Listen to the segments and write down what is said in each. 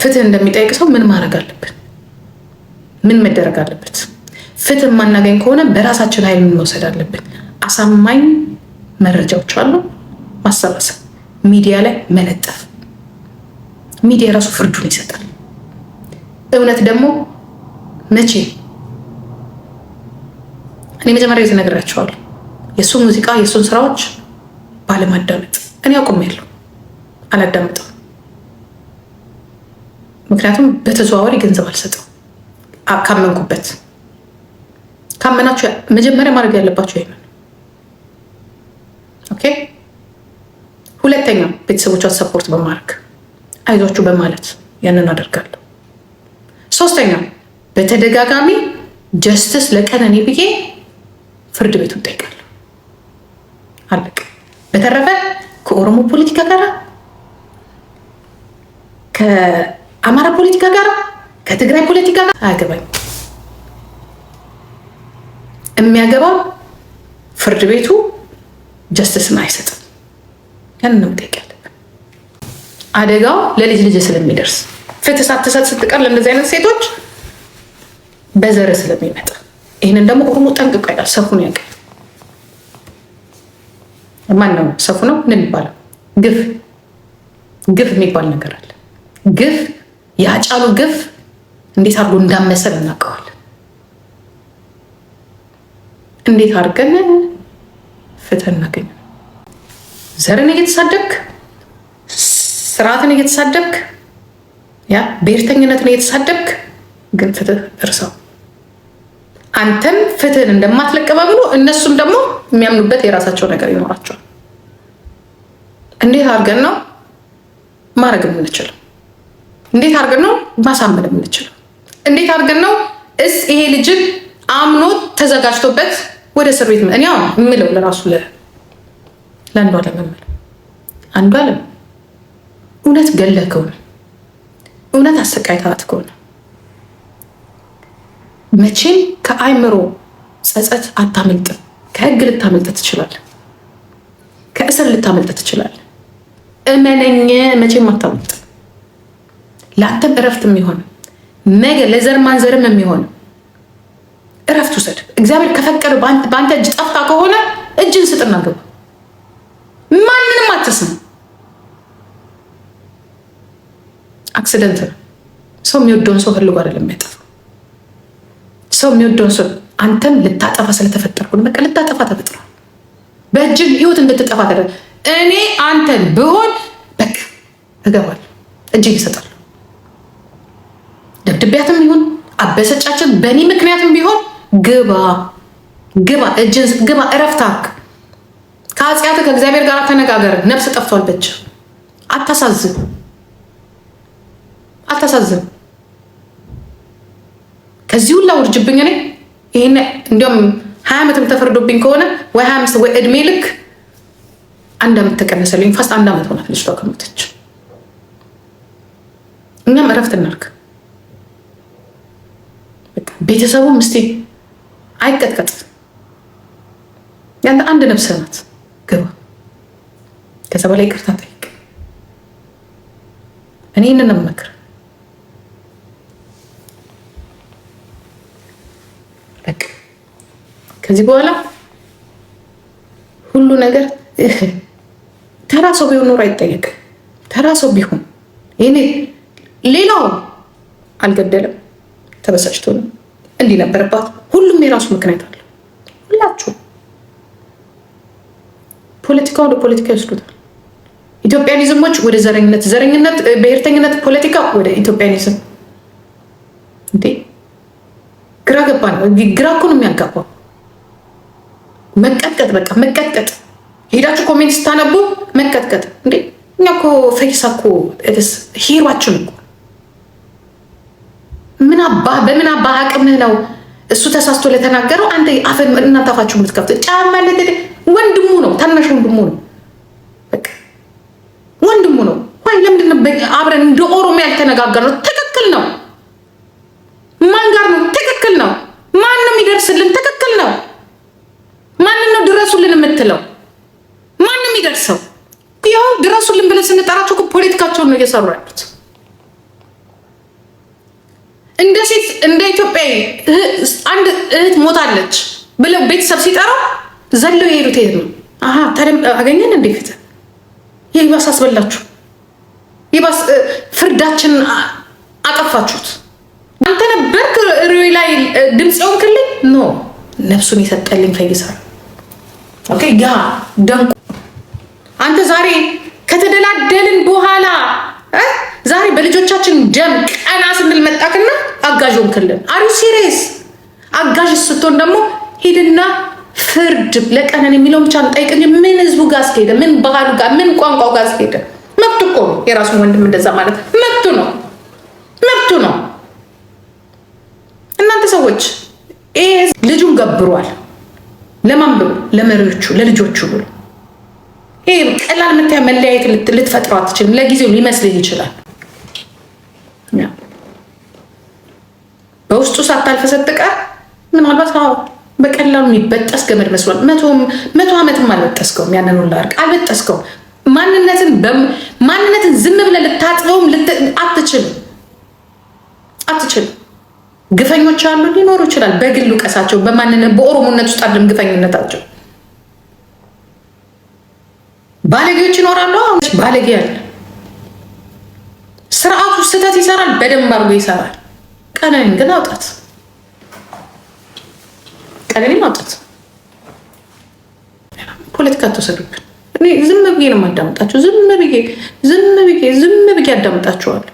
ፍትህ እንደሚጠይቅ ሰው ምን ማድረግ አለብን? ምን መደረግ አለበት? ፍትህ ማናገኝ ከሆነ በራሳችን ኃይል መውሰድ አለብን። አሳማኝ መረጃዎች አሉ ማሰባሰብ፣ ሚዲያ ላይ መለጠፍ። ሚዲያ ራሱ ፍርዱን ይሰጣል። እውነት ደግሞ መቼ እኔ መጀመሪያ የተነግራቸዋለሁ የእሱን ሙዚቃ የእሱን ስራዎች ባለማዳመጥ እኔ አቁሜያለሁ፣ አላዳምጠው። ምክንያቱም በተዘዋዋሪ ገንዘብ አልሰጠው ካመንኩበት። ካመናችሁ መጀመሪያ ማድረግ ያለባችሁ ይሄንን። ኦኬ። ሁለተኛ ቤተሰቦቿን ሰፖርት በማድረግ አይዟችሁ በማለት ያንን አደርጋለሁ። ሶስተኛ በተደጋጋሚ ጀስትስ ለቀነኒ ብዬ ፍርድ ቤቱን እጠይቃለሁ። አለቅ። በተረፈ ከኦሮሞ ፖለቲካ ጋር፣ ከአማራ ፖለቲካ ጋር፣ ከትግራይ ፖለቲካ ጋር አያገባኝ። የሚያገባው ፍርድ ቤቱ ጀስትስን አይሰጥም። ያንን ነው መጠየቅ ያለብን። አደጋው ለልጅ ልጅ ስለሚደርስ ፍትህ ሳትሰጥ ስትቀር ለእንደዚህ አይነት ሴቶች በዘር ስለሚመጣ ይህንን ደግሞ ኦሮሞ ጠንቅቆ ያውቃል። ሰፉን ያውቃል። ማን ነው ሰፉ? ነው ምን የሚባለው? ግፍ የሚባል ነገር አለ። ግፍ የአጫሉ ግፍ እንዴት አድርጎ እንዳመሰል እናውቀዋለን። እንዴት አድርገን ፍትህ እናገኝ? ዘርን እየተሳደብክ ስርዓትን እየተሳደብክ ብሔርተኝነትን እየተሳደብክ ግን ፍትህ እርሳው። አንተም ፍትህን እንደማትለቀባብሉ እነሱም ደግሞ የሚያምኑበት የራሳቸው ነገር ይኖራቸዋል። እንዴት አድርገን ነው ማድረግ የምንችለው? እንዴት አድርገን ነው ማሳመን የምንችለው? እንዴት አድርገን ነው ይሄ ልጅን አምኖ ተዘጋጅቶበት ወደ እስር ቤት እኔ አሁን የምለው ለራሱ ለአንዱ አለም የምለው አንዱ አለም እውነት ገለህ ከሆነ እውነት አሰቃይታት ከሆነ መቼም ከአይምሮ ጸጸት አታመልጥም። ከህግ ልታመልጥ ትችላለህ። ከእስር ልታመልጥ ትችላለህ። እመነኝ፣ መቼም አታመልጥም። ለአንተም እረፍት የሚሆን ነገ ለዘር ማንዘርም የሚሆን እረፍት ውሰድ። እግዚአብሔር ከፈቀደ በአንተ እጅ ጠፍታ ከሆነ እጅን ስጥና ግባ። ማንንም አትስም። አክሲደንት ነው። ሰው የሚወደውን ሰው ፈልጎ አይደለም የሚያጠፋው። ሰው የሚወደውን ሰው አንተም ልታጠፋ ስለተፈጠርኩ በቃ ልታጠፋ ተፈጥሯል። በእጅን ህይወት እንድትጠፋ ተደ እኔ አንተን ብሆን በቃ እገባለሁ፣ እጅን ይሰጣል። ደብድቤያትም ይሁን አበሰጫችን በእኔ ምክንያትም ቢሆን ግባ፣ እጅን ግባ፣ እረፍታክ ከአጽያት ከእግዚአብሔር ጋር ተነጋገር። ነፍስ ጠፍቷል። በእጅ አታሳዝን። ከዚህ ሁላ ውርጅብኝ እኔ ይሄን እንዲያውም 20 ዓመትም ተፈርዶብኝ ከሆነ ወይ 25 ወይ እድሜ ልክ 1 ዓመት ተቀነሰልኝ። ፋስት 1 ዓመት ሆናት ልጅቷ ከሞተች። እኛም እረፍት እናድርግ። ቤተሰቡም እስቲ አይቀጥቀጥ። ያንተ አንድ ነፍስ ናት። ግባ፣ ከዛ በላይ ይቅርታ ጠይቅ። እኔ ይህንን ነው የምመክር። በቃ ከዚህ በኋላ ሁሉ ነገር ተራ ሰው ቢሆን ኖሮ አይጠየቅም። ተራ ሰው ቢሆን ይሄኔ ሌላው አልገደለም፣ ተበሳጭቶ ነው እንዲህ ነበረባት። ሁሉም የራሱ ምክንያት አለው። ሁላችሁም ፖለቲካ ወደ ፖለቲካ ይወስዱታል። ኢትዮጵያኒዝሞች ወደ ዘረኝነት፣ ብሔርተኝነት፣ ፖለቲካ ወደ ኢትዮጵያኒዝም። እንዴ ግራ ገባ ነው። ግራ እኮ ነው የሚያጋባው። መቀጥቀጥ፣ በቃ መቀጥቀጥ። ሄዳችሁ ኮሜንት ስታነቡ መቀጥቀጥ። እንዴ እኛ እኮ ፈይሳ እኮ ሂሯችን እኮ በምን አባ አቅምህ ነው እሱ ተሳስቶ ለተናገረው አንተ አፈን እናንተ አፋችሁ የምትከፍት ጫማ ወንድሙ ነው፣ ታናሽ ወንድሙ ነው። በቃ ወንድሙ ነው። ወይ ለምንድን ነው አብረን እንደ ኦሮሞ ያልተነጋገርነው? ትክክል ነው። ማን ጋር ነው? ትክክል ነው። ማን ነው የሚደርስልን? ትክክል ነው። ማን ነው ድረሱልን የምትለው? ማን ነው የሚደርሰው? ያው ድረሱልን ብለን ስንጠራቸው ፖለቲካቸውን ነው እየሰሩ ያሉት። እንደ ሴት እንደ ኢትዮጵያዊ አንድ እህት ሞታለች ብለው ቤተሰብ ሲጠራው ዘለው የሄዱት ይሄድ ነው። አሃ ታዲያ አገኘን እንዴ ፍትህ? ይባስ አስበላችሁ፣ ይባስ ፍርዳችን አጠፋችሁት። አንተ ነበርክ ሪዊ ላይ ድምፅ ሆንክልኝ። ኖ ነፍሱን የሰጠልኝ ፈይሳ። ኦኬ ያ ደንቁ አንተ ዛሬ ከተደላደልን በኋላ ዛሬ በልጆቻችን ደም ቀና ስንል መጣክና አጋዥ ሆንክልን። አሪ ሲሪየስ? አጋዥ ስትሆን ደግሞ ሂድና ፍርድ ለቀነን የሚለውን ብቻ ጠይቅ እንጂ ምን ህዝቡ ጋር አስኬደ? ምን ባህሉ ጋር ምን ቋንቋው ጋር አስኬደ? መብቱ እኮ ነው። የራሱን ወንድም እንደዛ ማለት መብቱ ነው፣ መብቱ ነው። እናንተ ሰዎች ይሄ ልጁን ገብሯል። ለማን ብሎ? ለመሪዎቹ ለልጆቹ ብሎ። ይሄ ቀላል መታያ መለያየት ልትፈጥረው አትችልም። ለጊዜው ሊመስልህ ይችላል። በውስጡ ሳታልፍ ስትቀር ምናልባት በቀላሉ የሚበጠስ ገመድ መስሏል። መቶ ዓመትም አልበጠስከውም። ያንን ሁላ አርቅ አልበጠስከውም። ማንነትን ዝም ብለህ ልታጥበውም አትችልም። ግፈኞች አሉ፣ ሊኖሩ ይችላል። በግሉ ቀሳቸው በኦሮሞነት ውስጥ አለም ግፈኝነታቸው። ባለጌዎች ይኖራሉ። ባለጌ ያለ ስርዓቱ ስህተት ይሰራል፣ በደንብ አድርጎ ይሰራል። ቀነኒን ግን አውጣት፣ ቀነኒን አውጣት። ፖለቲካ ተወሰዱብን። እኔ ዝም ብዬ ነው የማዳምጣችሁ። ዝም ብዬ አዳምጣችኋለሁ።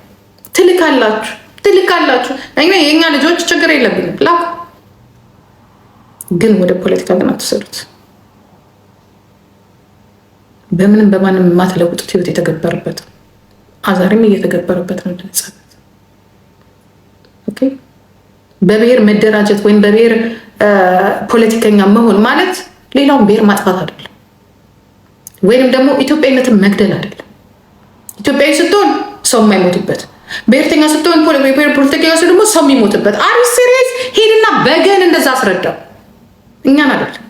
ትልካላችሁ። የእኛ ልጆች ችግር የለብንም ላኩ፣ ግን ወደ ፖለቲካ ግን አትወሰዱት። በምንም በማንም የማትለውጡት ህይወት የተገበረበት አዛሬም እየተገበረበት ነው። ለነጻነት ኦኬ። በብሔር መደራጀት ወይም በብሔር ፖለቲከኛ መሆን ማለት ሌላውን ብሔር ማጥፋት አይደለም፣ ወይንም ደግሞ ኢትዮጵያዊነትን መግደል አይደለም። ኢትዮጵያዊ ስትሆን ሰው የማይሞትበት፣ ብሔርተኛ ስትሆን ፖለቲከኛ ስትሆን ደግሞ ሰው የሚሞትበት። አሪ ሲሪየስ? ሄድና በገን እንደዛ አስረዳው። እኛን አይደለም።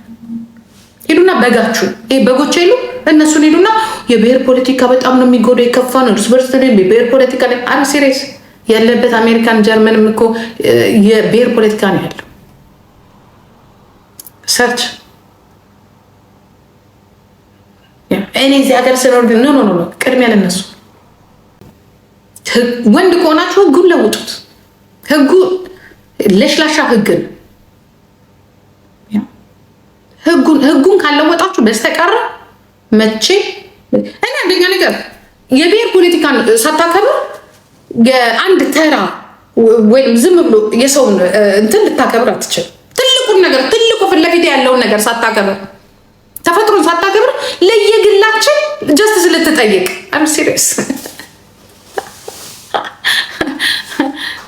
ሄዱና በጋችሁ ይሄ በጎች የሉ እነሱን ሄዱና የብሔር ፖለቲካ በጣም ነው የሚጎዳው፣ የከፋ ነው እርስ በርስ የብሔር ፖለቲካ ላይ አሪ ሲሪየስ ያለበት አሜሪካን ጀርመንም እኮ የብሔር ፖለቲካ ነው ያለው። ሰርች እኔ እዚህ ሀገር ስኖር ኖ ቅድሚያ ለነሱ። ወንድ ከሆናችሁ ህጉን ለውጡት። ህጉ ለሽላሻ ህግን ህጉን ካለወጣችሁ በስተቀር መቼ እኔ አንደኛ ነገር የብሔር ፖለቲካን ሳታከብር የአንድ ተራ ወይም ዝም ብሎ የሰውን እንትን ልታከብር አትችልም። ትልቁን ነገር ትልቁ ፊት ለፊት ያለውን ነገር ሳታከብር ተፈጥሮን ሳታከብር ለየግላችን ጀስትስ ልትጠይቅ አም ሲሪየስ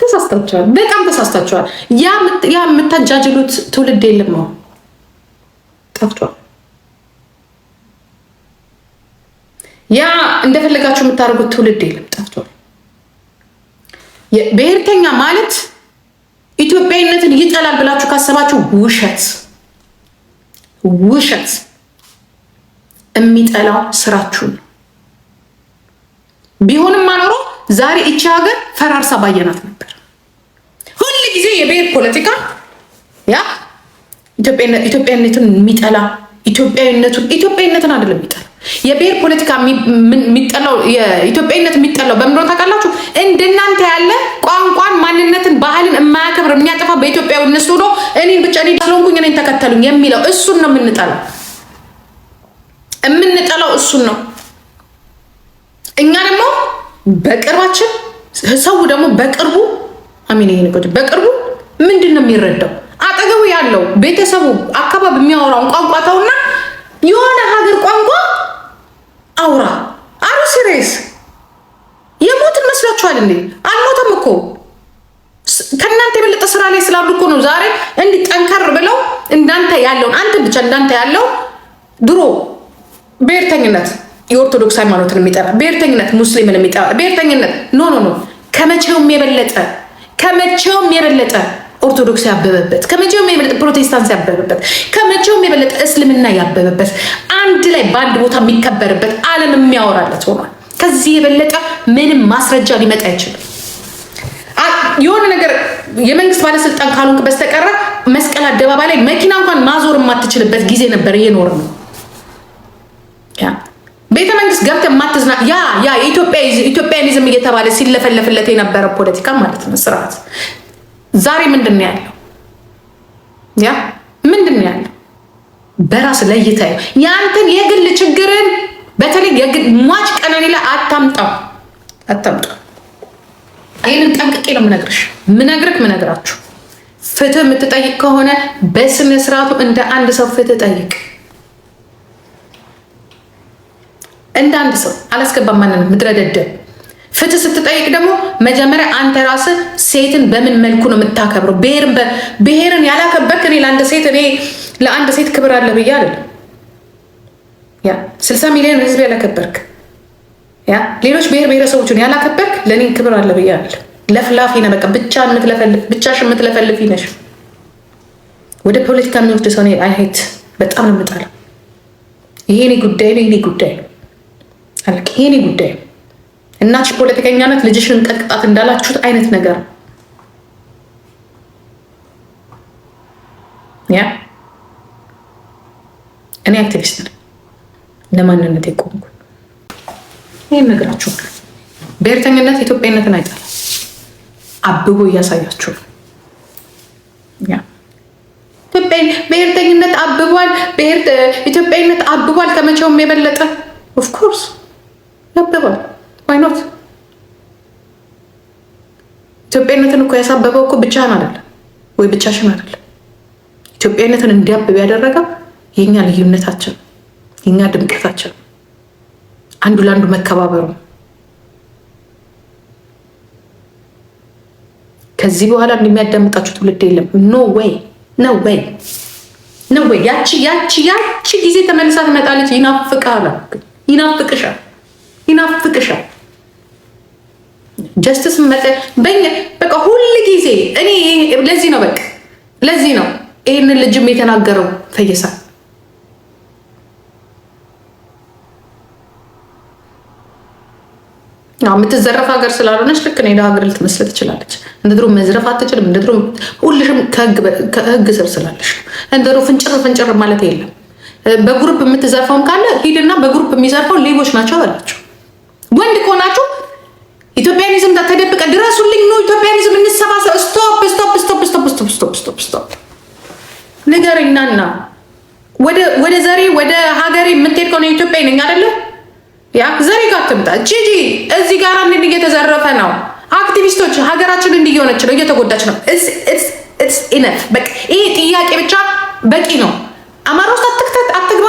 ተሳስታችኋል። በጣም ተሳስታችኋል። ያ የምታጃጅሉት ትውልድ የለም ነው ጠፍቷል። ያ እንደፈለጋችሁ የምታደርጉት ትውልድ የለም ጠፍቷል። ብሔርተኛ ማለት ኢትዮጵያዊነትን ይጠላል ብላችሁ ካሰባችሁ ውሸት። የሚጠላው ስራችሁን ቢሆንም አኖሮ ዛሬ እቺ ሀገር ፈራርሳ ባየናት ነበር። ሁል ጊዜ የብሔር ፖለቲካ ያ ኢትዮጵያዊነትን የሚጠላ ኢትዮጵያዊነትን አይደለም የሚጠላ የብሔር ፖለቲካ የሚጠላው የኢትዮጵያዊነት የሚጠላው በምንድነው ታውቃላችሁ? እንደናንተ ያለ ቋንቋን፣ ማንነትን፣ ባህልን የማያከብር የሚያጠፋ በኢትዮጵያዊነት ሆኖ እኔን ብቻ እኔ ስለሆንኩኝ እኔን ተከተሉኝ የሚለው እሱን ነው የምንጠላው እሱን ነው። እኛ ደግሞ በቅርባችን ሰው ደግሞ በቅርቡ በቅርቡ ምንድን ነው የሚረዳው? አጠገቡ ያለው ቤተሰቡ አካባቢ የሚያወራውን ቋንቋ ተውና የሆነ ሀገር ቋንቋ አውራ። አሩ ሲሪየስ የሞትን መስላችኋል እንዴ? አልሞተም እኮ ከእናንተ የበለጠ ስራ ላይ ስላሉ እኮ ነው ዛሬ እንዲህ ጠንከር ብለው እንዳንተ ያለውን አንተ ብቻ እንዳንተ ያለው ድሮ ብሔርተኝነት የኦርቶዶክስ ሃይማኖትን የሚጠራ ብሔርተኝነት ሙስሊምን የሚጠራ ብሔርተኝነት ኖ ከመቼውም የበለጠ ኦርቶዶክስ ያበበበት፣ ከመቼውም የበለጠ ፕሮቴስታንት ያበበበት፣ ከመቼውም የበለጠ እስልምና ያበበበት አንድ ላይ በአንድ ቦታ የሚከበርበት ዓለም የሚያወራለት ሆኗል። ከዚህ የበለጠ ምንም ማስረጃ ሊመጣ አይችልም። የሆነ ነገር የመንግስት ባለስልጣን ካልሆንክ በስተቀር መስቀል አደባባይ ላይ መኪና እንኳን ማዞር የማትችልበት ጊዜ ነበር እየኖር ነው። ቤተ መንግስት ገብተህ ማትዝና ያ ኢትዮጵያኒዝም እየተባለ ሲለፈለፍለት የነበረ ፖለቲካ ማለት ነው ስርዓት። ዛሬ ምንድን ነው ያለው? ምንድን ነው ያለው? በራስ ለይተህ ያንተን የግል ችግርን በተለይ የግል ሟች ቀነኒ ላይ አታምጣው። ይህንን ጠንቅቄ ነው ምነግራችሁ። ፍትህ የምትጠይቅ ከሆነ በስነ ስርዓቱ እንደ አንድ ሰው ፍትህ ጠይቅ። እንደ አንድ ሰው አላስገባም ማንንም ምድረደደብ። ፍትህ ስትጠይቅ ደግሞ መጀመሪያ አንተ ራስህ ሴትን በምን መልኩ ነው የምታከብረው? ብሔርን ያላከበርክ ለአንድ ሴት ክብር አለ ብዬ አይደለም። 60 ሚሊዮን ህዝብ ያላከበርክ ሌሎች ብሔር ብሔረሰቦችን ያላከበርክ ለእኔ ክብር አለ ብዬ አይደለም። ለፍላፊ ነህ በቃ ብቻሽን የምትለፈልፊ ነሽ። ወደ ፖለቲካ የሚወስድ ሰው አይሄት በጣም ነው የምጠላው። ይሄኔ ጉዳይ ነው፣ ይሄኔ ጉዳይ ነው። እናትሽ ፖለቲከኛ ናት፣ ልጅሽን ቀጥቅጣት እንዳላችሁት አይነት ነገር እኔ አክቲቪስት ነኝ፣ ለማንነት የቆምኩ ይህን ነገራችሁ። ብሔርተኝነት ኢትዮጵያነትን አይጠላም፣ አብቦ እያሳያችሁ ነው። ብሔርተኝነት አብቧል፣ ኢትዮጵያዊነት አብቧል። ከመቼውም የበለጠ ኦፍኮርስ ያብቧል። ዋይኖት ኢትዮጵያዊነትን እኮ ያሳበበው እኮ ብቻህን አይደለም ወይ ብቻሽን አይደለም። ኢትዮጵያዊነትን እንዲያብብ ያደረገው የኛ ልዩነታችን፣ የኛ ድምቀታችን፣ አንዱ ለአንዱ መከባበሩ። ከዚህ በኋላ እንደሚያዳምጣችሁ ትውልድ የለም። ኖ ዌይ። ያቺ ጊዜ ተመልሳ ትመጣለች። ይናፍቅሻል። ጀስትስ በቃ ሁል ጊዜ እኔ ለዚህ ነው ይህንን ልጅም የተናገረው ፈየሳ። የምትዘረፍ ሀገር ስላልሆነች ልክ ነው ሀገር ልትመስል ትችላለች። እንደ ድሮ መዝረፍ አትችልም። እንደ ድሮ ሁልሽም ከህግ ስር ስላለሽ እንደ ድሮ ፍንጭር ማለት የለም። በግሩፕ የምትዘርፈውም ካለ ሂድና በግሩፕ የሚዘርፈው ሌቦች ናቸው አላቸው። ወንድ ከሆናችሁ ኢትዮጵያኒዝም ጋር ተደብቀ ድረሱልኝ ነው ኢትዮጵያኒዝም እንሰባሰብ። ስቶፕ ንገረኛና ወደ ዘሬ ወደ ሀገሬ የምትሄድ ከሆነ ኢትዮጵያዊ ነኝ አይደለ? ዘሬ ጋር ትምጣ። ጂጂ እዚህ ጋር እንድ እየተዘረፈ ነው። አክቲቪስቶች ሀገራችን እንዲሆነች ነው፣ እየተጎዳች ነው። ኢነፍ በቃ ይሄ ጥያቄ ብቻ በቂ ነው። አማራ ውስጥ አትግባ፣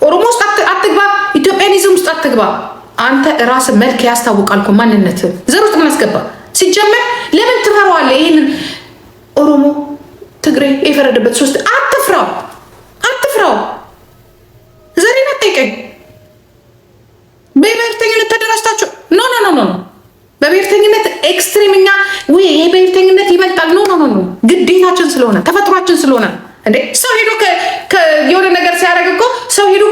ኦሮሞ ውስጥ አትግባ፣ ኢትዮጵያኒዝም ውስጥ አትግባ። አንተ ራስ መልክ ያስታውቃል እኮ ማንነት። ዘር ውስጥ ምን አስገባ? ሲጀመር ለምን ትፈራዋለህ? ይሄንን ኦሮሞ ትግሬ የፈረደበት ሶስት አትፍራው። ዘሬን አትጠይቀኝ። በብሔርተኝነት ተደራጅታችሁ ኖ በብሔርተኝነት ኤክስትሪምኛ ይሄ ብሔርተኝነት ይበልጣል። ኖ ግዴታችን ስለሆነ ተፈጥሯችን ስለሆነ እንዴ ሰው ሄዶ የሆነ ነገር ሲያደርግ እኮ ሰው ሄዶ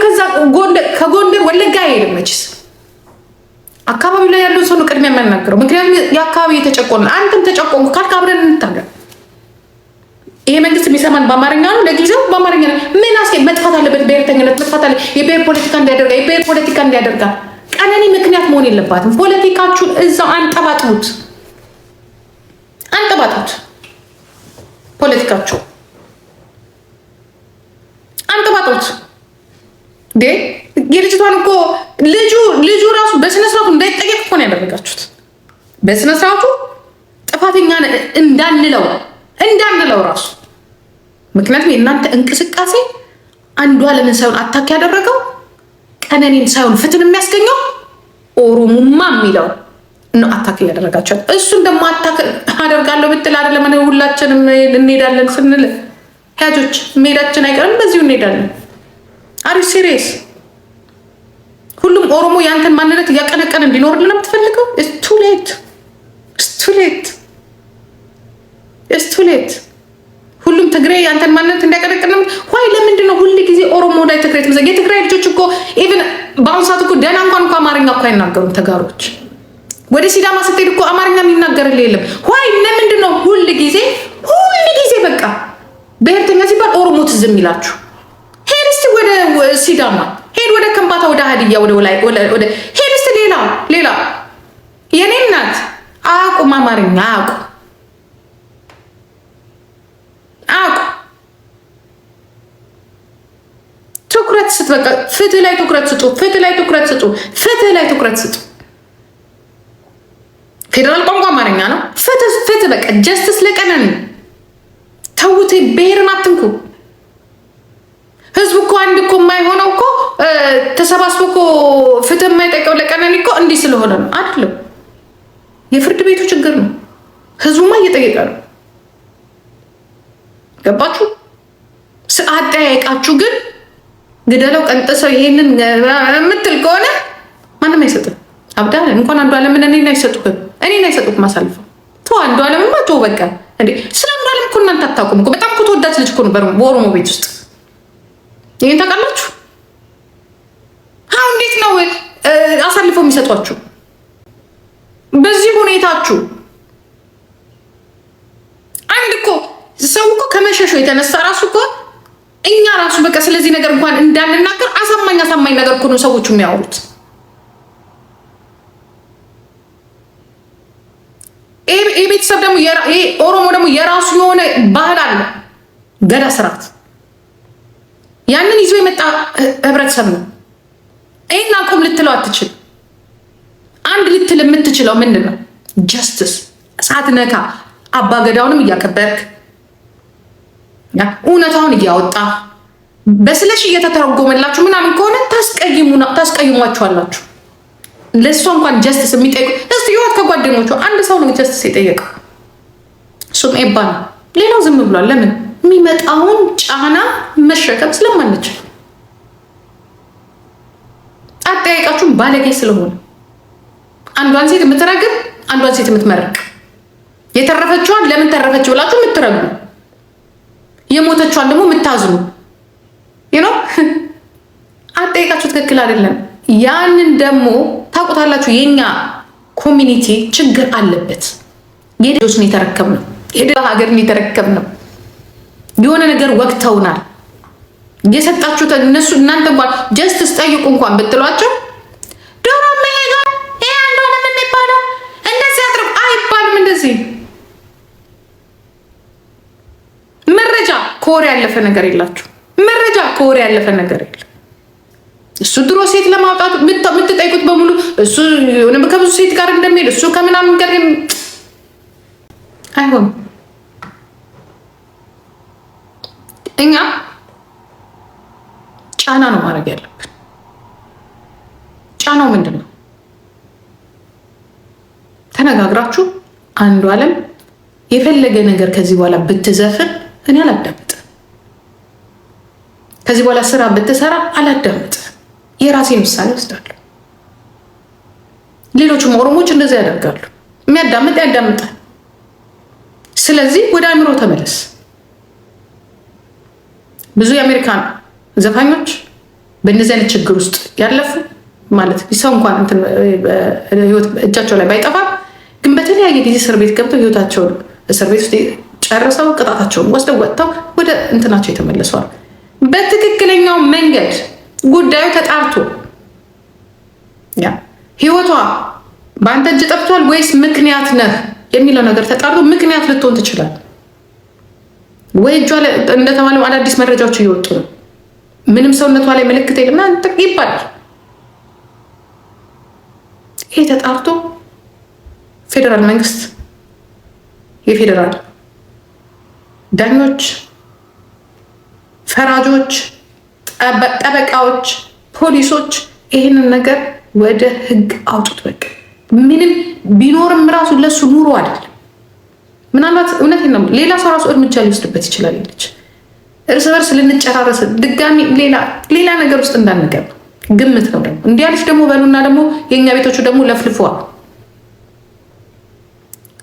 ከጎንደር ወለጋ አይሄድም መችስ። አካባቢ ላይ ያለው ሰው ነው ቅድሚያ የሚያናግረው። ምክንያቱም የአካባቢ የተጨቆነ አንተም ተጨቆንኩ ካልክ አብረን እንታገል። ይሄ መንግስት የሚሰማን በአማርኛ ነው፣ ለጊዜው በአማርኛ ነው። ምን መጥፋት አለበት? ብሔርተኝነት መጥፋት አለ። የብሔር ፖለቲካ እንዲያደርጋ ቀነኒ ምክንያት መሆን የለባትም። ፖለቲካችሁን እዛው አንጠባጥቡት። ፖለቲካችሁ አንጠባጥቡት። የልጅቷን እኮ ልጁ ራሱ በስነስርዓቱ እንዳይጠየቅ እኮ ነው ያደረጋችሁት። በስነስርዓቱ ጥፋተኛ እንዳንለው ራሱ ምክንያቱም የእናንተ እንቅስቃሴ አንዷለምን ሳይሆን አታክ ያደረገው ቀነኒን ሳይሆን ፍትህን የሚያስገኘው ኦሮሞማ የሚለው ነው አታክ እያደረጋችኋል። እሱን ደግሞ አታክ አደርጋለሁ ብትል አይደለም ሁላችንም እንሄዳለን ስንል ያጆች መሄዳችን አይቀርም፣ በዚሁ እንሄዳለን። አሪ ሲሪየስ ሁሉም ኦሮሞ ያንተን ማንነት እያቀነቀን እንዲኖርልን የምትፈልገው ቱሌት ሁሉም ትግሬ ያንተን ማንነት እንዲያቀነቅን ይ ለምንድን ነው ሁሉ ጊዜ ኦሮሞ ላይ ትግሬ ትምዘ? የትግራይ ልጆች እኮ ኢቭን በአሁኑ ሰዓት እኮ ደህና እንኳን አማርኛ እኮ አይናገሩም ተጋሮች። ወደ ሲዳማ ስትሄድ እኮ አማርኛ የሚናገርልህ የለም። ይ ለምንድን ነው ሁሉ ጊዜ ብሔርተኛ ሲባል ኦሮሞ ትዝ የሚላችሁ። ሄድ እስቲ ወደ ሲዳማ ሄድ፣ ወደ ከምባታ፣ ወደ ሀዲያ፣ ወደ ሄድ እስቲ ሌላ የኔ እናት አያውቁም፣ አማርኛ አያውቁም። ትኩረት ስጥ፣ በቃ ፍትህ ላይ ትኩረት ስጡ፣ ፍትህ ላይ ትኩረት ስጡ፣ ፍትህ ላይ ትኩረት ስጡ። ፌዴራል ቋንቋ አማርኛ ነው። ፍትህ በቃ ጀስትስ ለቀነኒ ተውት፣ ብሔርን አትንኩ። ህዝቡ እኮ አንድ እኮ የማይሆነው እኮ ተሰባስቦ እኮ ፍትህ የማይጠቀው ለቀነኒ እኮ እንዲህ ስለሆነ ነው አይደለም። የፍርድ ቤቱ ችግር ነው። ህዝቡማ እየጠየቀ ነው። ገባችሁ? አጠያየቃችሁ ግን ግደለው ቀንጥሰው ይሄንን የምትል ከሆነ ማንም አይሰጥም። አብዳለን እንኳን አንዱ አለምን እኔን አይሰጡህም አሳልፈው ቶ አንዱ አለምማ ቶ በቃ እንዴ ስለ አንዱ አለም እኮ እናንተ አታውቁም እኮ። በጣም እኮ ተወዳጅ ልጅ እኮ ነው በኦሮሞ ቤት ውስጥ። ይሄን ታውቃላችሁ? አሁን እንዴት ነው አሳልፈው የሚሰጧችሁ? በዚህ ሁኔታችሁ አንድ እኮ ሰው እኮ ከመሸሾ የተነሳ ራሱ እኮ እኛ ራሱ በቃ ስለዚህ ነገር እንኳን እንዳንናገር አሳማኝ ነገር እኮ ነው ሰዎቹ የሚያወሩት። ይሄ ቤተሰብ ደግሞ ኦሮሞ ደግሞ የራሱ የሆነ ባህል አለ፣ ገዳ ስርዓት፣ ያንን ይዞ የመጣ ህብረተሰብ ነው። ይህን አቁም ልትለው አትችል። አንድ ልትል የምትችለው ምንድን ነው? ጀስትስ ሳትነካ አባገዳውንም እያከበርክ እውነታውን እያወጣ በስለሽ እየተተረጎመላችሁ ምናምን ከሆነ ታስቀይሟችኋላችሁ። ለእሷ እንኳን ጀስትስ የሚጠይቁ እስቲ ህይወት ከጓደኞቹ አንድ ሰው ነው ጀስትስ የጠየቀው፣ እሱም ኤባ ነው። ሌላው ዝም ብሏል። ለምን? የሚመጣውን ጫና መሸከም ስለማንችል፣ አጠያየቃችሁን ባለጌ ስለሆነ አንዷን ሴት የምትረግም አንዷን ሴት የምትመረቅ፣ የተረፈችዋን ለምን ተረፈች ብላችሁ የምትረግሙ፣ የሞተችዋን ደግሞ የምታዝኑ ነው። አጠያየቃችሁ ትክክል አይደለም። ያንን ደግሞ ታውቁታላችሁ። የኛ ኮሚኒቲ ችግር አለበት። የደጆችን የተረከብነው የደሃ ሀገርን የተረከብነው የሆነ ነገር ወቅተውናል። የሰጣችሁት እነሱ እናንተ እንኳን ጀስትስ ጠይቁ እንኳን ብትሏቸው ዶሮ መሄጋ ይሄ አንዱ ነው የሚባለው እንደዚህ አጥርም አይባልም። እንደዚህ መረጃ ከወሬ ያለፈ ነገር የላችሁ። መረጃ ከወሬ ያለፈ ነገር የለም። እሱ ድሮ ሴት ለማውጣት የምትጠይቁት በሙሉ እሱ ከብዙ ሴት ጋር እንደሚሄድ እሱ ከምናምን ጋር አይሆንም። እኛ ጫና ነው ማድረግ ያለብን። ጫናው ምንድን ነው? ተነጋግራችሁ አንዱ አለም የፈለገ ነገር ከዚህ በኋላ ብትዘፍን እኔ አላዳምጥ፣ ከዚህ በኋላ ስራ ብትሰራ አላዳምጥ፣ የራሴን ውሳኔ ወስዳለሁ። ሌሎችም ኦሮሞች እንደዚህ ያደርጋሉ። የሚያዳምጥ ያዳምጣል። ስለዚህ ወደ አእምሮ ተመለስ። ብዙ የአሜሪካን ዘፋኞች በእነዚህ አይነት ችግር ውስጥ ያለፉ ማለት ሰው እንኳን ህይወት እጃቸው ላይ ባይጠፋ ግን በተለያየ ጊዜ እስር ቤት ገብተው ህይወታቸውን እስር ቤት ውስጥ ጨርሰው ቅጣታቸውን ወስደው ወጥተው ወደ እንትናቸው የተመለሷል። በትክክለኛው መንገድ ጉዳዩ ተጣርቶ ህይወቷ በአንተ እጅ ጠፍቷል ወይስ ምክንያት ነህ የሚለው ነገር ተጣርቶ ምክንያት ልትሆን ትችላል ወይ? እጇ እንደተባለው አዳዲስ መረጃዎች እየወጡ ነው። ምንም ሰውነቷ ላይ ምልክት የለም ይባላል። ይሄ ተጣርቶ ፌዴራል መንግስት፣ የፌዴራል ዳኞች፣ ፈራጆች፣ ጠበቃዎች፣ ፖሊሶች ይህንን ነገር ወደ ህግ አውጡት። በቃ ምንም ቢኖርም ራሱ ለሱ ኑሮ አይደለም። ምናልባት እውነት ነው ሌላ ሰው ራሱ እርምጃ ሊወስድበት ይችላል። ልጅ እርስ በርስ ልንጨራረስ ድጋሚ ሌላ ነገር ውስጥ እንዳንገባ ግምት ነው። ደግሞ እንዲያለች ደግሞ በሉና ደግሞ የእኛ ቤቶቹ ደግሞ ለፍልፈዋል።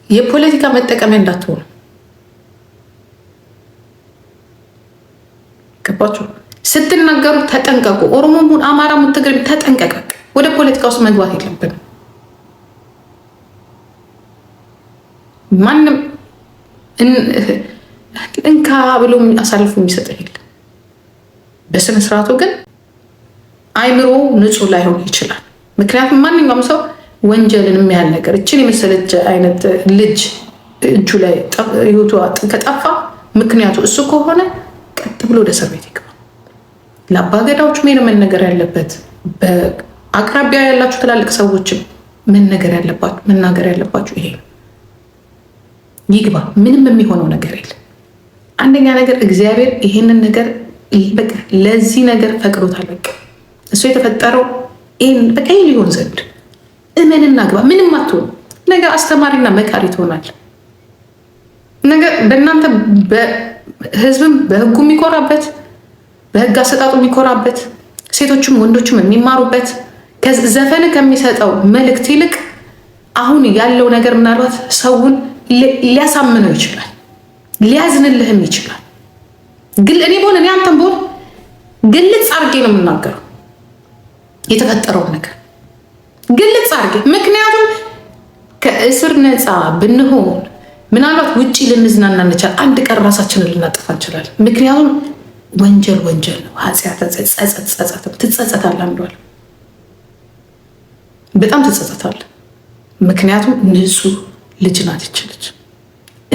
የፖለቲካ መጠቀሚያ እንዳትሆኑ ገባችሁ? ስትናገሩ ተጠንቀቁ። ኦሮሞሙን፣ አማራሙን፣ ትግሬም ተጠንቀቀ። ወደ ፖለቲካ ውስጥ መግባት የለብንም። ማንም እንካ ብሎ አሳልፎ የሚሰጥህ የለም። በስነ ስርዓቱ ግን አይምሮ ንጹህ ላይሆን ይችላል። ምክንያቱም ማንኛውም ሰው ወንጀልን የሚያህል ነገር እችን የመሰለች አይነት ልጅ እጁ ላይ ህይወቷ ከጠፋ ምክንያቱ እሱ ከሆነ ቀጥ ብሎ ወደ እስር ቤት ይገባል። ለአባገዳዎች ምን መነገር ያለበት፣ በአቅራቢያ ያላችሁ ትላልቅ ሰዎችም መናገር ያለባችሁ ይሄ ነው። ይግባ። ምንም የሚሆነው ነገር የለም። አንደኛ ነገር እግዚአብሔር ይሄንን ነገር በቃ ለዚህ ነገር ፈቅዶታል። በቃ እሱ የተፈጠረው በቃ ሊሆን ዘንድ እመንና ግባ። ምንም አትሆኑ። ነገ አስተማሪና መካሪ ትሆናል። ነገ በእናንተ ህዝብም በህጉ የሚኮራበት፣ በህግ አሰጣጡ የሚኮራበት፣ ሴቶችም ወንዶችም የሚማሩበት ዘፈን ከሚሰጠው መልእክት ይልቅ አሁን ያለው ነገር ምናልባት ሰውን ሊያሳምነው ይችላል፣ ሊያዝንልህም ይችላል። ግን እኔ በሆነ እኔ አንተም በሆነ ግልጽ አድርጌ ነው የምናገረው የተፈጠረውን ነገር ግልጽ አድርጌ። ምክንያቱም ከእስር ነፃ ብንሆን ምናልባት ውጭ ልንዝናና እንችላል፣ አንድ ቀን ራሳችንን ልናጠፋ እንችላለን። ምክንያቱም ወንጀል ወንጀል ነው። ኃጢአት ትጸጸታለህ፣ አንዷል በጣም ትጸጸታለህ። ምክንያቱም ንጹህ ልጅ ናት ይችልች።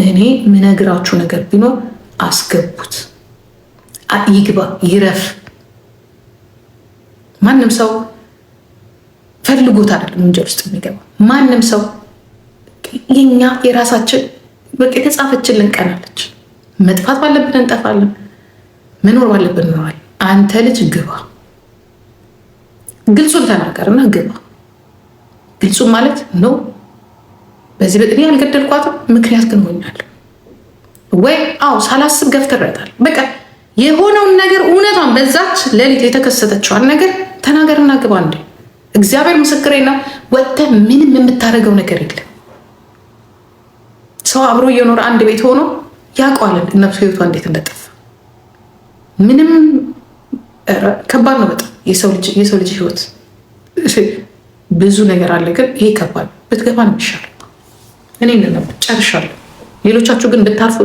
እኔ ምነግራችሁ ነገር ቢኖር አስገቡት፣ ይግባ፣ ይረፍ። ማንም ሰው ፈልጎት አይደለም ወንጀል ውስጥ የሚገባ። ማንም ሰው የኛ የራሳችን በቃ የተጻፈችልን ቀናለች። መጥፋት ባለብን እንጠፋለን፣ መኖር ባለብን እንኖራለን። አንተ ልጅ ግባ፣ ግልጹን ተናገርና ግባ። ግልጹ ማለት ነው በዚህ በጥኔ ያልገደልኳትም ምክንያት ግን ሆኛለሁ ወይ ሳላስብ ገፍትሬያታል። በቃ የሆነውን ነገር እውነቷን በዛች ሌሊት የተከሰተችዋን ነገር ተናገርና ግባ። እንዴ እግዚአብሔር ምስክሬ ነው። ወጥተህ ምንም የምታደርገው ነገር የለም። ሰው አብሮ እየኖረ አንድ ቤት ሆኖ ያውቀዋል ነፍሱ ህይወቷ እንዴት እንደጠፋ። ምንም ከባድ ነው በጣም የሰው ልጅ ህይወት ብዙ ነገር አለ። ግን ይሄ ከባድ ብትገባ ነው ይሻላል። እኔ ጨርሻለሁ። ሌሎቻችሁ ግን ብታርፉ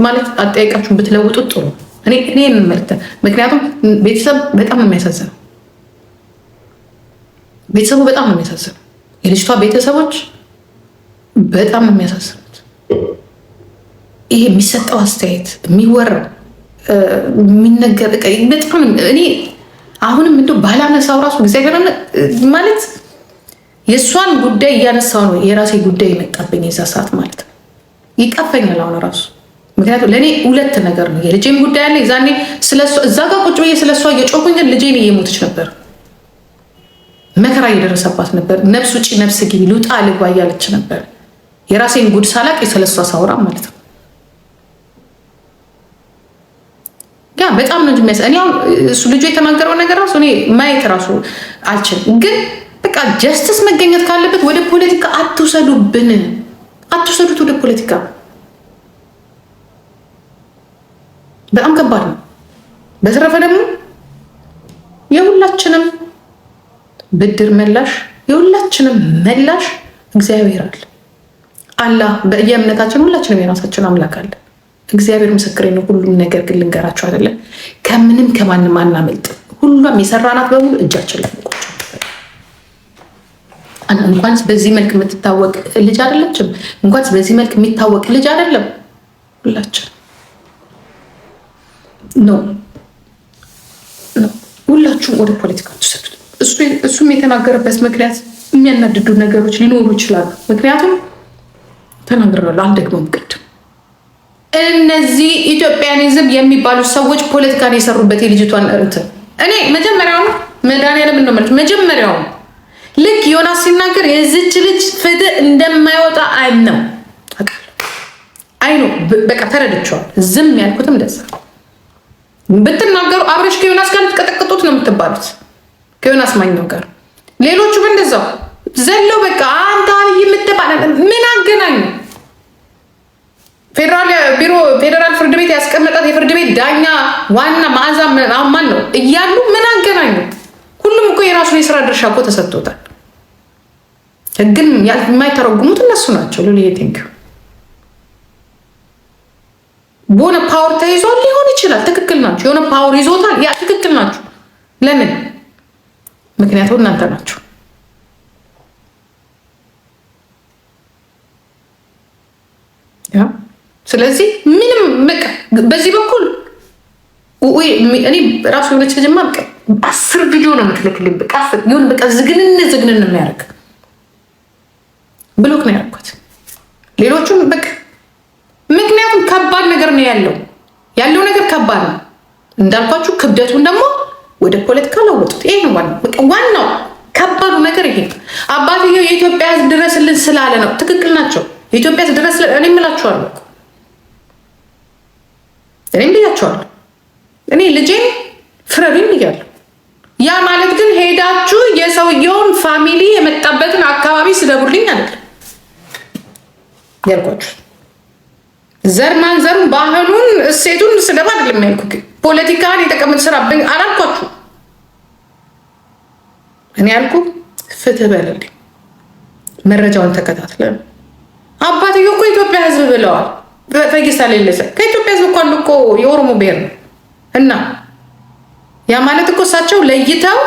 ማለት አጠያቃችሁን ብትለውጡት ጥሩ። እኔ እንመልከተ። ምክንያቱም ቤተሰብ በጣም ነው የሚያሳዝነው። ቤተሰቡ በጣም ነው የሚያሳዝነው። የልጅቷ ቤተሰቦች በጣም ነው የሚያሳዝኑት። ይሄ የሚሰጠው አስተያየት የሚወራው የሚነገር በጣም እኔ አሁንም እንደው ባላነሳው ራሱ እግዚአብሔር ማለት የእሷን ጉዳይ እያነሳው ነው የራሴ ጉዳይ የመጣብኝ የዛ ሰዓት ማለት ነው። ይቀፈኛል አሁን ራሱ። ምክንያቱም ለእኔ ሁለት ነገር ነው። የልጄም ጉዳይ አለ። ዛኔ እዛ ጋር ቁጭ ብዬ ስለሷ እየጮኩኝ ግን ልጄን እየሞተች ነበር፣ መከራ እየደረሰባት ነበር። ነፍስ ውጭ ነፍስ ግቢ፣ ልውጣ ልግባ እያለች ነበር። የራሴን ጉድ ሳላቅ ስለሷ ሳውራ ማለት ነው። ያ በጣም ነው የሚያስ እኔ አሁን እሱ ልጁ የተናገረው ነገር ራሱ እኔ ማየት ራሱ አልችልም። ግን በቃ ጀስትስ መገኘት ካለበት ወደ ፖለቲካ አትውሰዱብን፣ አትውሰዱት ወደ ፖለቲካ። በጣም ከባድ ነው። በተረፈ ደግሞ የሁላችንም ብድር መላሽ የሁላችንም መላሽ እግዚአብሔር አለ። አላህ በየእምነታችን ሁላችንም የራሳችን አምላክ አለ። እግዚአብሔር ምስክሬ ነው። ሁሉም ነገር ግን ልንገራቸው አይደለም፣ ከምንም ከማንም አናመልጥም። ሁሉም የሰራናት በሙሉ እጃችን ላይ ቆጭ። እንኳንስ በዚህ መልክ የምትታወቅ ልጅ አይደለችም፣ እንኳንስ በዚህ መልክ የሚታወቅ ልጅ አይደለም። ሁላችን ነው ሁላችሁም ወደ ፖለቲካ ትሰዱ። እሱም የተናገረበት ምክንያት የሚያናድዱ ነገሮች ሊኖሩ ይችላሉ። ምክንያቱም ተናግረናል፣ አልደግመውም። ቅድም እነዚህ ኢትዮጵያኒዝም የሚባሉ ሰዎች ፖለቲካን የሰሩበት የልጅቷን እንትን እኔ መጀመሪያውኑ መድኃኒዓለም ነው ማለት መጀመሪያውኑ ልክ ዮናስ ሲናገር የዚች ልጅ ፍትህ እንደማይወጣ አይነው አይኑ በቃ ተረድቼዋል። ዝም ያልኩትም እንደዛ ብትናገሩ አብረሽ ከዮናስ ጋር ልትቀጠቅጡት ነው የምትባሉት፣ ከዮናስ ማኛው ጋር። ሌሎቹም እንደዛው ዘለው በቃ አንተ አብይ የምትባል ምን አገናኙ? ፌዴራል ፍርድ ቤት ያስቀመጣት የፍርድ ቤት ዳኛ ዋና መዓዛ ማን ነው እያሉ ምን አገናኙ? ሁሉም እኮ የራሱን የስራ ድርሻ እኮ ተሰጥቶታል። ግን የማይተረጉሙት እነሱ ናቸው። ሉሊዬ ቴንኪው በሆነ ፓወር ተይዟል ሊሆን ይችላል። ትክክል ናችሁ። የሆነ ፓወር ይዞታል። ያ ትክክል ናችሁ። ለምን? ምክንያቱም እናንተ ናችሁ። ስለዚህ ምንም በዚህ በኩል እኔ ራሱ የሆነች ልጅማ 10 ቪዲዮ ነው የምትልክልኝ። ይሁን በቃ ዝግንን የሚያደርግ ብሎክ ነው ያደረኩት። ሌሎቹም በቃ ምክንያቱም ከባድ ነገር ነው ያለው ነገር ከባድ ነው እንዳልኳችሁ። ክብደቱን ደግሞ ወደ ፖለቲካ ለወጡት። ይሄ ነው ዋናው ከባዱ ነገር ይሄ። አባትየው የኢትዮጵያ ሕዝብ ድረስልን ስላለ ነው። ትክክል ናቸው። የኢትዮጵያ ሕዝብ ድረስልን እኔ እምላችኋለሁ፣ እኔም ብያችኋለሁ። እኔ ልጄን ፍረዱኝ እያለሁ ያ ማለት ግን ሄዳችሁ የሰውየውን ፋሚሊ የመጣበትን አካባቢ ስደቡልኝ አይደለም ያልኳችሁ። ዘር ማንዘሩን ባህሉን እሴቱን ስደባ አይደለም ያልኩ። ፖለቲካን የተቀመጥ ስራ አላልኳችሁ። እኔ ያልኩ ፍትህ በለልኝ፣ መረጃውን ተከታትለን። አባትየው እኮ የኢትዮጵያ ህዝብ ብለዋል። ፈይሳ ሌሊሳ ከኢትዮጵያ ህዝብ እኮ የኦሮሞ ብሔር ነው እና ያ ማለት እኮ እሳቸው ለይተው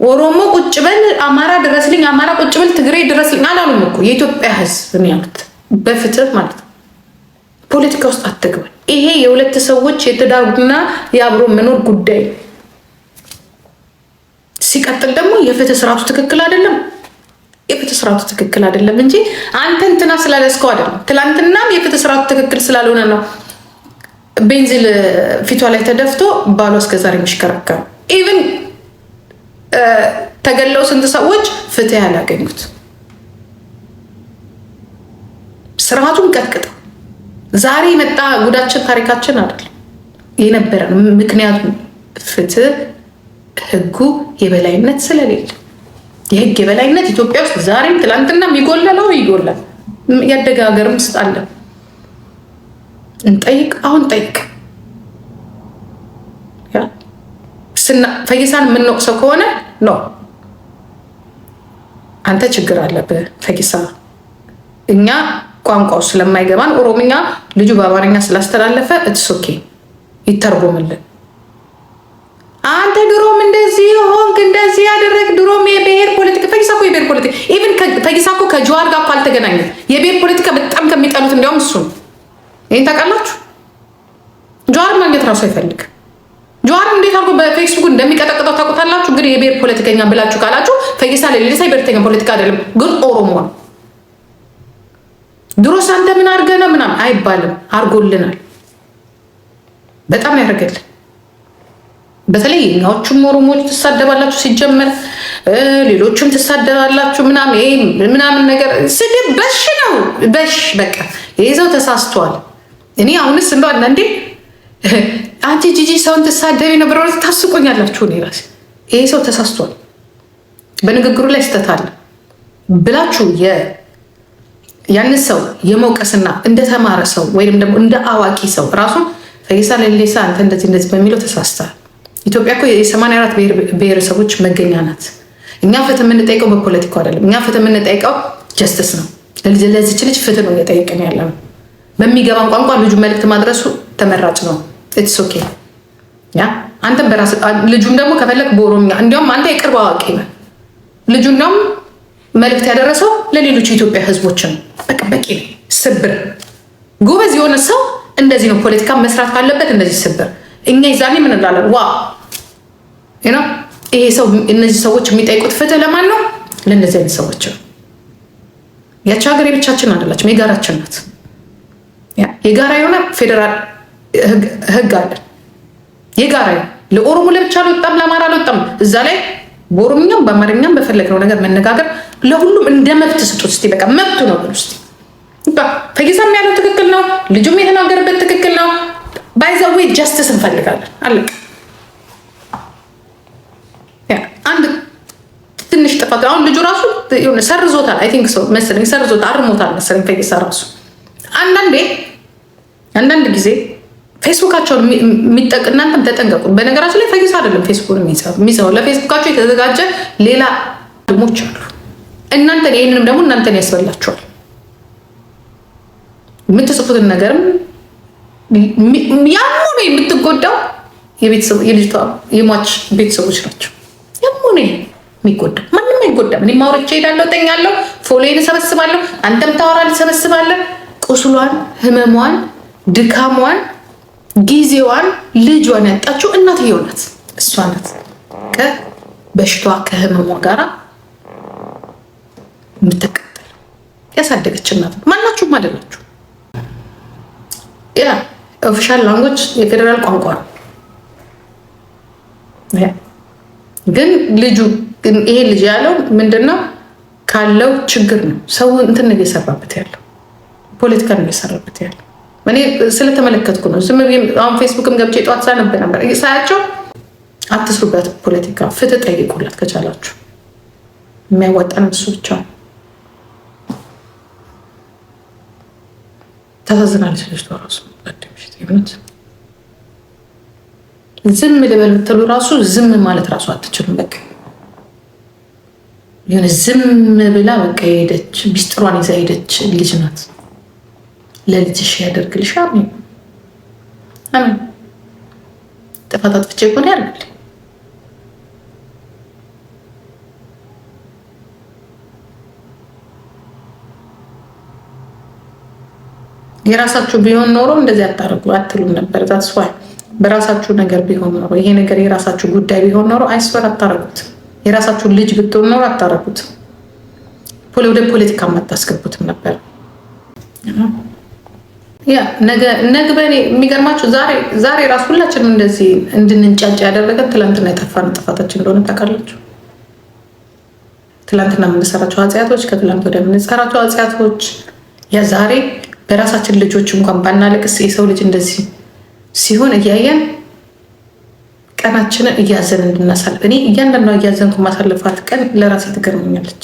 ኦሮሞ ቁጭ በል፣ አማራ ድረስልኝ፣ አማራ ቁጭ በል፣ ትግሬ ድረስልኝ አላሉም እኮ። የኢትዮጵያ ህዝብ ነው ያሉት። በፍትህ ማለት ነው። ፖለቲካ ውስጥ አትግባል። ይሄ የሁለት ሰዎች የትዳርና የአብሮ መኖር ጉዳይ። ሲቀጥል ደግሞ የፍትህ ስርዓቱ ትክክል አይደለም። የፍትህ ስርዓቱ ትክክል አይደለም እንጂ አንተ እንትና ስላለስከው አይደለም። ትላንትናም የፍትህ ስርዓቱ ትክክል ስላልሆነ ነው ቤንዚል ፊቷ ላይ ተደፍቶ ባሏ እስከዛሬ የሚሽከረከሩ። ኢቭን ተገለው ስንት ሰዎች ፍትህ ያላገኙት ስርዓቱን ቀጥቅጠው ዛሬ መጣ ጉዳችን ታሪካችን አይደለም የነበረ ነው። ምክንያቱም ፍትህ ህጉ የበላይነት ስለሌለ፣ የህግ የበላይነት ኢትዮጵያ ውስጥ ዛሬም ትላንትና ይጎላል። ያደገ ሀገርም ውስጥ አለ። እንጠይቅ፣ አሁን ጠይቅ። ፈይሳን የምንወቅሰው ከሆነ ነው አንተ ችግር አለብህ ፈይሳ። እኛ ቋንቋው ስለማይገባን ኦሮምኛ ልጁ በአማርኛ ስላስተላለፈ እትስ ኦኬ ይተርጎምልን። አንተ ድሮም እንደዚህ ሆንክ እንደዚህ ያደረግ ድሮም የብሔር ፖለቲካ። ፈይሳ እኮ የብሔር ፖለቲካ ኢቭን ፈይሳ እኮ ከጀዋር ጋር እኮ አልተገናኘም። የብሔር ፖለቲካ በጣም ከሚጠሉት እንዲያውም እሱ ነው። ይህን ታውቃላችሁ። ጀዋር ማግኘት ራሱ አይፈልግ። ጀዋር እንዴት አድርጎ በፌስቡክ እንደሚቀጠቅጠው ታውቁታላችሁ። እንግዲህ የብሔር ፖለቲከኛ ብላችሁ ካላችሁ ፈይሳ ሌሊሳ የብሔርተኛ ፖለቲካ አይደለም፣ ግን ኦሮሞ ነው። ድሮስ አንተ ምን አድርገህ ነው ምናምን አይባልም። አድርጎልናል፣ በጣም ያደርገልን። በተለይ የኛዎቹም ኦሮሞዎች ትሳደባላችሁ፣ ሲጀመር ሌሎቹም ትሳደባላችሁ ምናምን ነገር ስድብ በሽ ነው። በሽ በቃ ይህ ሰው ተሳስቷል። እኔ አሁንስ እንደ አንዳንዴ አንቺ ጂጂ ሰውን ትሳደቢ ነበር ታስቆኛላችሁ። እኔ ራሴ ይህ ሰው ተሳስቷል፣ በንግግሩ ላይ ስህተት አለ ብላችሁ ያን ሰው የመውቀስና እንደተማረ ሰው ወይም ደግሞ እንደ አዋቂ ሰው ራሱን ፈይሳ ሌሊሳ አንተ እንደዚህ በሚለው ተሳስታል። ኢትዮጵያ እኮ የ84 ብሔረሰቦች መገኛ ናት። እኛ ፍትህ የምንጠይቀው በፖለቲካው አይደለም። እኛ ፍትህ የምንጠይቀው ጀስትስ ነው። ለዚች ልጅ ፍትህ ነው እየጠየቅን ያለ ነው። በሚገባን ቋንቋ ልጁ መልዕክት ማድረሱ ተመራጭ ነው። ኢትስ ኦኬ። ያ አንተ በራስ ልጁም ደግሞ ከፈለግ በኦሮምኛ እንዲያውም አንተ የቅርብ አዋቂ ነህ። ልጁ እንዲያውም መልዕክት ያደረሰው ለሌሎች የኢትዮጵያ ህዝቦች ነው። በቃ በቂ ነው። ስብር ጎበዝ የሆነ ሰው እንደዚህ ነው ፖለቲካ መስራት ካለበት እንደዚህ ስብር። እኛ ይዛኔ ምን እንላለን? ዋ ይሄ ሰው እነዚህ ሰዎች የሚጠይቁት ፍትህ ለማን ነው? ለእነዚህ አይነት ሰዎች ነው። ያቺ ሀገር የብቻችን አይደላችም፣ የጋራችን ናት። የጋራ የሆነ ፌዴራል ህግ አለ። የጋራ ለኦሮሞ ለብቻ አልወጣም፣ ለአማራ አልወጣም። እዛ ላይ በኦሮምኛም በአማርኛም በፈለግነው ነገር መነጋገር ለሁሉም እንደ መብት ስጡት። እስኪ በቃ መብቱ ነው ብሎ ስ ፈይሳም ያለው ትክክል ነው፣ ልጁም የተናገረበት ትክክል ነው። ባይዘዌ ጀስትስ እንፈልጋለን። አለቀ። አንድ ትንሽ ጥፋት አሁን ልጁ ራሱ ሰርዞታል። አይ ቲንክ ሰው መሰለኝ ሰርዞታል፣ አርሞታል መሰለኝ ፈይሳ ራሱ። አንዳንድ ጊዜ ፌስቡካቸውን የሚጠቅ እናንተም ተጠንቀቁ። በነገራችን ላይ ፈይሳ አይደለም ፌስቡክ የሚሰው ለፌስቡካቸው የተዘጋጀ ሌላ ድሞች አሉ። እናንተን ይህንንም ደግሞ እናንተን ያስበላቸዋል። የምትጽፉትን ነገርም ያሙ ነው የምትጎዳው። የልጅቷ የሟች ቤተሰቦች ናቸው። ያሙ ነው የሚጎዳው። ማንም አይጎዳም። እኔ ማውረቻ ሄዳለሁ፣ ጠኛለሁ፣ ፎሎዬን እሰበስባለሁ፣ አንተም ታወራለህ፣ እሰበስባለሁ። ቁስሏን፣ ህመሟን፣ ድካሟን፣ ጊዜዋን፣ ልጇን ያጣችው እናትየው ናት። እሷ ናት ከበሽታዋ ከህመሟ ጋራ የምትቀጠል ያሳደገች እናት። ማናችሁም አይደላችሁ። ያ ኦፊሻል ላንጉጅ የፌዴራል ቋንቋ ነው። ግን ልጁ ይሄ ልጅ ያለው ምንድነው? ካለው ችግር ነው። ሰው እንትን ነው እየሰራበት ያለው፣ ፖለቲካ ነው እየሰራበት ያለው። እኔ ስለተመለከትኩ ነው። ዝም ብዬ አሁን ፌስቡክም ገብቼ ጠዋት ሳነብ ነበር ሳያቸው። አትስሩበት ፖለቲካ፣ ፍትህ ጠይቁላት ከቻላችሁ። የሚያዋጣን እሱ ብቻ ነው። ታሳዝናለች ልጅቷ ራሱ። ዝም ልበል ብትሉ ራሱ ዝም ማለት ራሱ አትችሉም። በቃ የሆነ ዝም ብላ በቃ ሄደች፣ ሚስጥሯን ይዛ ሄደች ልጅ ናት። ለልጅሽ ያደርግልሽ። አሜን አሜን። ጥፋት አጥፍቼ እኮ ነው ያልኩት። የራሳችሁ ቢሆን ኖሮ እንደዚህ አታረጉ አትሉም ነበር። ታስዋ በራሳችሁ ነገር ቢሆን ኖሮ ይሄ ነገር የራሳችሁ ጉዳይ ቢሆን ኖሮ አይስወር አታረጉት። የራሳችሁ ልጅ ብትሆን ኖሮ አታረጉት። ወደ ፖለቲካ አታስገቡትም ነበር። ያ ነገ በኔ የሚገርማችሁ ዛሬ ራሱ ሁላችንም እንደዚህ እንድንጫጫ ያደረገን ትላንትና የጠፋን ጥፋታችን እንደሆነ ታውቃላችሁ። ትላንትና የምንሰራቸው ኃጢአቶች፣ ከትላንት ወደ የምንሰራቸው ኃጢአቶች ያ ዛሬ በራሳችን ልጆች እንኳን ባናለቅስ የሰው ልጅ እንደዚህ ሲሆን እያየን ቀናችንን እያዘን እንድናሳልፍ። እኔ እያንዳንዷ እያዘንኩ ማሳልፋት ቀን ለራሴ ትገርመኛለች።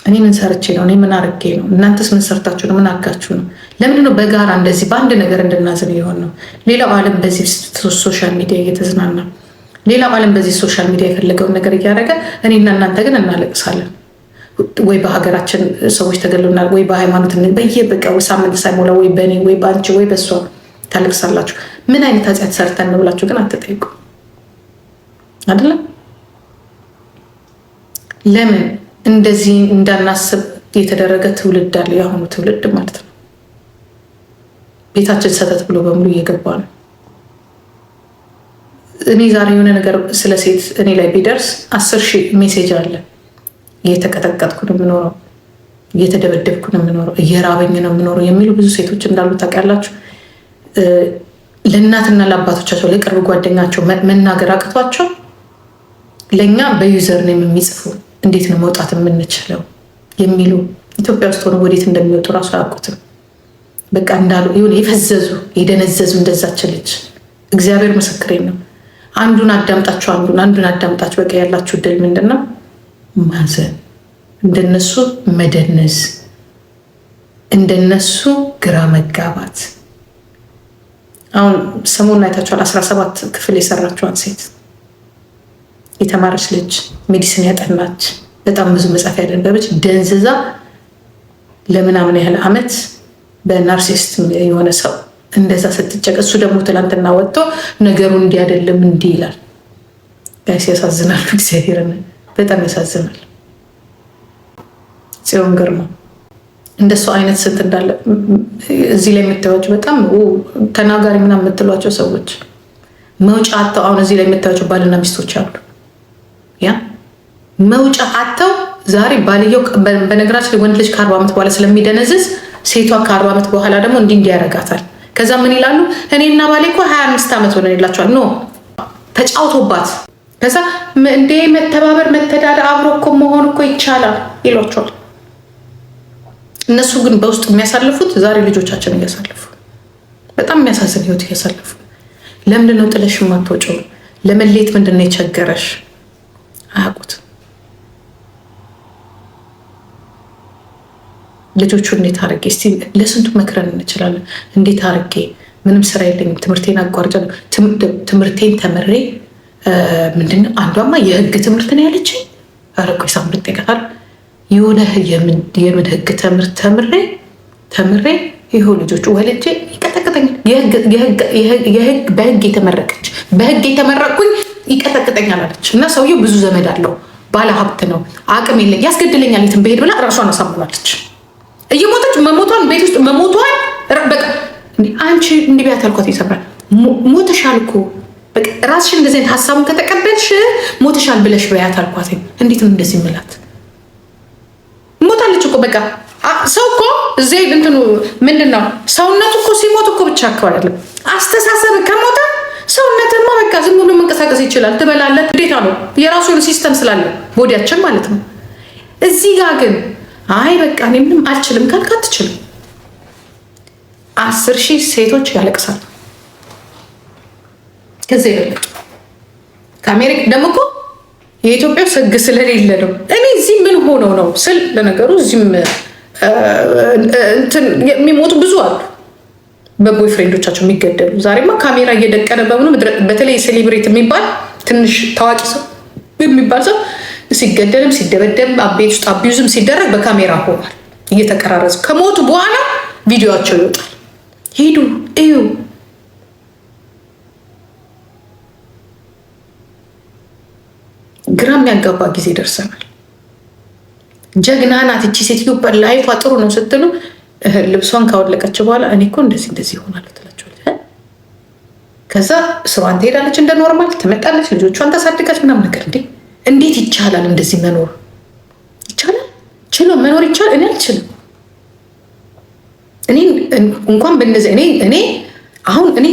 እኔ ምን ሰርቼ ነው? እኔ ምን አርጌ ነው? እናንተስ ምን ሰርታችሁ ነው? ምን አርጋችሁ ነው? ለምንድነው በጋራ እንደዚህ በአንድ ነገር እንድናዝን የሆን ነው? ሌላው ዓለም በዚህ ሶሻል ሚዲያ እየተዝናና፣ ሌላው ዓለም በዚህ ሶሻል ሚዲያ የፈለገውን ነገር እያደረገ፣ እኔና እናንተ ግን እናለቅሳለን። ወይ በሀገራችን ሰዎች ተገለውናል፣ ወይ በሃይማኖት በየበቀው ሳምንት ሳይሞላ ወይ በእኔ ወይ በአንቺ ወይ በእሷ ታለቅሳላችሁ። ምን አይነት ኃጢአት ሰርተን ነው ብላችሁ ግን አትጠይቁ። አይደለም ለምን እንደዚህ እንዳናስብ የተደረገ ትውልድ አለ። የአሁኑ ትውልድ ማለት ነው። ቤታችን ሰተት ብሎ በሙሉ እየገባ ነው። እኔ ዛሬ የሆነ ነገር ስለ ሴት እኔ ላይ ቢደርስ 10,000 ሜሴጅ አለ። እየተቀጠቀጥኩ ነው የምኖረው፣ እየተደበደብኩ ነው የምኖረው፣ እየራበኝ ነው የምኖረው የሚሉ ብዙ ሴቶች እንዳሉ ታውቃላችሁ። ለእናትና ለአባቶቻቸው ለቅርብ ጓደኛቸው መናገር አቅቷቸው ለእኛ በዩዘር ነው የሚጽፉ እንዴት ነው መውጣት የምንችለው የሚሉ ኢትዮጵያ ውስጥ ሆነ ወዴት እንደሚወጡ ራሱ አያውቁትም። በቃ እንዳሉ ይሁን የፈዘዙ የደነዘዙ እንደዛች ልጅ እግዚአብሔር ምስክሬ ነው። አንዱን አዳምጣችሁ አንዱን አዳምጣችሁ በቃ ያላችሁ ድል ምንድን ነው? ማዘን፣ እንደነሱ መደነዝ፣ እንደነሱ ግራ መጋባት። አሁን ሰሞኑን አይታችኋል። 17 ክፍል የሰራችኋን ሴት የተማረች ልጅ ሜዲሲን ያጠናች በጣም ብዙ መጻፍ ያደንበበች ደንዝዛ ለምናምን ያህል ዓመት በናርሲስት የሆነ ሰው እንደዛ ስትጨቅ፣ እሱ ደግሞ ትላንትና ወጥቶ ነገሩ እንዲህ አይደለም እንዲህ ይላል። ጋይስ ያሳዝናሉ። እግዚአብሔርን በጣም ያሳዝናል። ጽዮን ግርማ እንደሱ አይነት ስንት እንዳለ እዚህ ላይ የምታዩቸው በጣም ተናጋሪ ምናምን የምትሏቸው ሰዎች መውጫ አጥተው፣ አሁን እዚህ ላይ የምታዩቸው ባልና ሚስቶች አሉ። ያ መውጫ አጥተው ዛሬ ባልየው በነገራችን ወንድ ልጅ ከ40 ዓመት በኋላ ስለሚደነዝዝ ሴቷ ከ40 ዓመት በኋላ ደግሞ እንዲህ ያደርጋታል። ከዛ ምን ይላሉ? እኔና ባሌ እኮ 25 ዓመት ሆነን ይላቸዋል። ኖ ተጫውቶባት፣ ከዛ እንደ መተባበር መተዳደር አብሮ እኮ መሆን እኮ ይቻላል ይሏቸዋል። እነሱ ግን በውስጥ የሚያሳልፉት ዛሬ ልጆቻችን እያሳልፉ በጣም የሚያሳዝን ህይወት እያሳልፉ። ለምንድነው ጥለሽ የማትወጪው? ለመሌት ምንድነው የቸገረሽ? አያውቁትም። ልጆቹ እንዴት አርጌ እስቲ ለስንቱ መክረን እንችላለን። እንዴት አርጌ ምንም ስራ የለኝም፣ ትምህርቴን አቋርጫለሁ፣ ትምህርቴን ተምሬ ምንድነው አንዷማ የህግ ትምህርት ነው ያለችኝ። ኧረ ቆይ ሳምንት ይቀጣል የሆነ የምን ህግ ትምህርት ተምሬ ይኸው ልጆቹ ወልጄ ይቀጠቅጥ ይቀጠቅጠኛል። በህግ የተመረቀች በህግ የተመረቅኩኝ ይቀጠቅጠኛል አለች። እና ሰውየው ብዙ ዘመድ አለው፣ ባለ ሀብት ነው፣ አቅም የለኝ ያስገድለኛል የትም ብሄድ ብላ ራሷን አሳምናለች። እየሞተች መሞቷን ቤት ውስጥ መሞቷን በቃ አንቺ እንዲህ ቢያት አልኳት ይሰብራል። ሞተሻል እኮ በቃ ራስሽን እንደዚህ አይነት ሀሳቡን ከተቀበልሽ ሞተሻል ብለሽ በያት አልኳት። እንዴት ነው እንደዚህ ምላት? ሞታለች እኮ በቃ ሰው እኮ እዚህ እንትኑ ምንድን ነው ሰውነቱ እኮ ሲሞት እኮ ብቻ እኮ አይደለም አስተሳሰብ ከሞተ ሰውነትማ በቃ ዝም ብሎ መንቀሳቀስ ይችላል። ትበላለህ፣ ግዴታ ነው የራሱ የሆነ ሲስተም ስላለ ቦዲያችን ማለት ነው። እዚህ ጋር ግን አይ በቃ እኔ ምንም አልችልም ካልክ አትችልም። 10,000 ሴቶች ያለቅሳሉ ከዚህ ይበልጥ ከአሜሪካ ደግሞ እኮ የኢትዮጵያ ሕግ ስለሌለ ነው። እኔ እዚህ ምን ሆኖ ነው ስል ለነገሩ እዚህም የሚሞቱ ብዙ አሉ በቦይ ፍሬንዶቻቸው የሚገደሉ። ዛሬማ ካሜራ እየደቀነ በምኑ በተለይ ሴሌብሬት የሚባል ትንሽ ታዋቂ ሰው የሚባል ሰው ሲገደልም ሲደበደብ ቤት ውስጥ አቢዩዝም ሲደረግ በካሜራ ሆኗል እየተቀራረጹ። ከሞቱ በኋላ ቪዲዮቸው ይወጣል። ሂዱ እዩ። ግራ የሚያጋባ ጊዜ ደርሰናል። ጀግና ናት እቺ ሴትዮ ላይፏ ጥሩ ነው ስትሉ ልብሷን ካወለቀች በኋላ እኔ እኮ እንደዚህ ይሆናል ትላቸዋለች። ከዛ ስሯን ትሄዳለች፣ እንደ ኖርማል ትመጣለች፣ ልጆቿን ታሳድጋች ምናምን ነገር። እንዴት ይቻላል እንደዚህ መኖር? ይቻላል? ችሎ መኖር ይቻላል? እኔ አልችልም። እኔ እንኳን በእነዚህ እኔ አሁን እኔ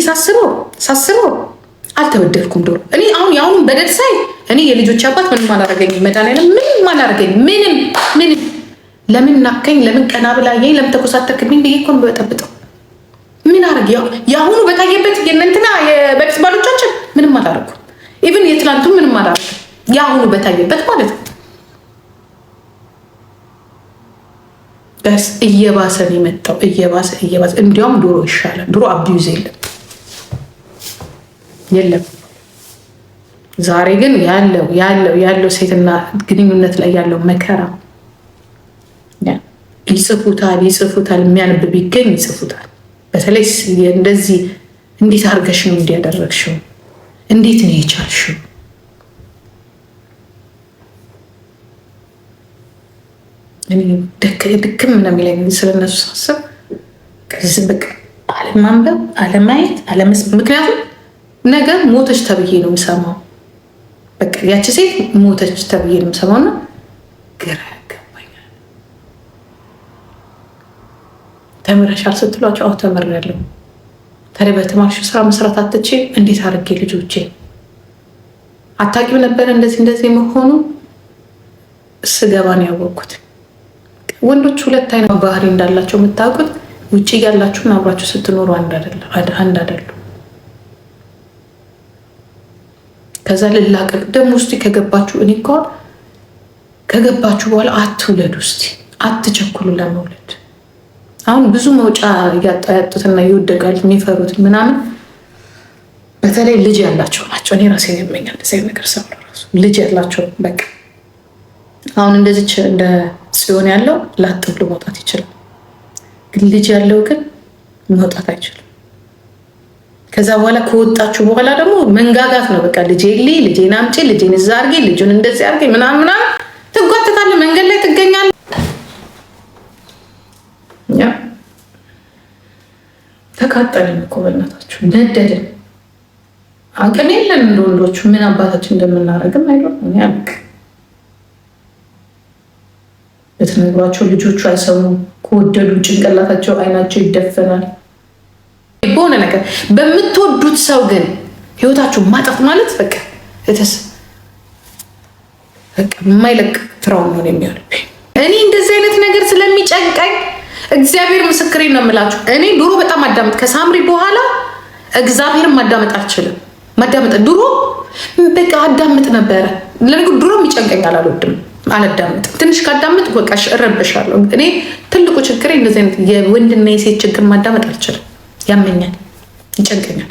ሳስበው አልተበደልኩም። ዶሮ እኔ አሁን የአሁኑን በደል ሳይ እኔ የልጆች አባት ምንም አላረገኝም። መድኃኒዓለም ምንም አላረገኝም። ምንም ለምን ናከኝ? ለምን ቀና ብላየኝ? ለምን ተኮሳተርክብኝ ብዬ እኮ ነው በጠብጠው። ምን አረግ? የአሁኑ በታየበት የእንትና የበፊት ባሎቻችን ምንም አላረኩም። ኢቭን የትላንቱ ምንም አላረኩም። የአሁኑ በታየበት ማለት ነው። በስ እየባሰ ነው የመጣው። እየባሰ እንዲያውም ድሮ ይሻላል። ድሮ አቢዩዝ የለም። ዛሬ ግን ያለው ሴትና ግንኙነት ላይ ያለው መከራ ይጽፉታል። የሚያነብ ቢገኝ ይጽፉታል። በተለይ እንደዚህ እንዴት አድርገሽ ነው እንዲያደረግሽው? እንዴት ነው የቻልሽው? ድክም ነው የሚለኝ ስለነሱ ሳስብ። ከዚህ በቃ አለማንበብ፣ አለማየት፣ ምክንያቱም ነገር ሞተች ተብዬ ነው የምሰማው። በቃ ያቺ ሴት ሞተች ተብዬ ነው የምሰማው እና ግራ ያገባኛል። ተምረሻል ስትሏቸው አዎ ተምሬያለሁ። ታዲያ በተማርሽው ስራ መስራት አትችይም? እንዴት አድርጌ ልጆቼ አታውቂም ነበር እንደዚህ መሆኑ ስገባ ነው ያወቅኩት። ወንዶች ሁለት አይነት ባህሪ እንዳላቸው የምታውቁት ውጭ ያላችሁን አብራችሁ ስትኖሩ አንድ አይደለም። ከዛ ልላቀቅ ደግሞ ውስጥ ከገባችሁ እኔ እኮ ከገባችሁ በኋላ አትውለዱ፣ ውስጥ አትቸኩሉ ለመውለድ። አሁን ብዙ መውጫ ያጡትና ይወደቃል የሚፈሩት ምናምን በተለይ ልጅ ያላቸው ናቸው። እኔ ራሴን ያመኛል እንደዚህ ነገር ሰው ራሱ ልጅ ያላቸው በቃ አሁን እንደዚች እንደ ጽዮን ያለው ላጥ ብሎ መውጣት ይችላል፣ ግን ልጅ ያለው ግን መውጣት አይችልም። ከዛ በኋላ ከወጣችሁ በኋላ ደግሞ መንጋጋት ነው። በቃ ልጄን አምጪ፣ ልጄን እዛ አድርጌ፣ ልጁን እንደዚህ አድርጌ ምናምን ትጓትታለህ፣ መንገድ ላይ ትገኛለህ። ተቃጠልን እኮ በእናታችሁ ነደድን። አቅም የለን እንደ ወንዶቹ ምን አባታችን እንደምናደርግም አይደለም። ያልቅ በተነግሯቸው ልጆቹ አይሰሙም። ከወደዱ ጭንቅላታቸው አይናቸው ይደፈናል። በሆነ ነገር በምትወዱት ሰው ግን ህይወታችሁ ማጣት ማለት በቃ የማይለቅ ትራውማ ነው የሚሆንብኝ። እኔ እንደዚህ አይነት ነገር ስለሚጨንቀኝ እግዚአብሔር ምስክሬ ነው የምላችሁ። እኔ ድሮ በጣም አዳምጥ ከሳምሪ በኋላ እግዚአብሔርን ማዳመጥ አልችልም። ድሮ በቃ አዳምጥ ነበረ። ለነገሩ ድሮም ይጨንቀኛል፣ አላዳምጥም። ትንሽ ካዳምጥ በቃ እረበሻለሁ። እኔ ትልቁ ችግሬ እንደዚህ አይነት የወንድና የሴት ችግር ማዳመጥ አልችልም። ያመኛል፣ ይጨንቀኛል።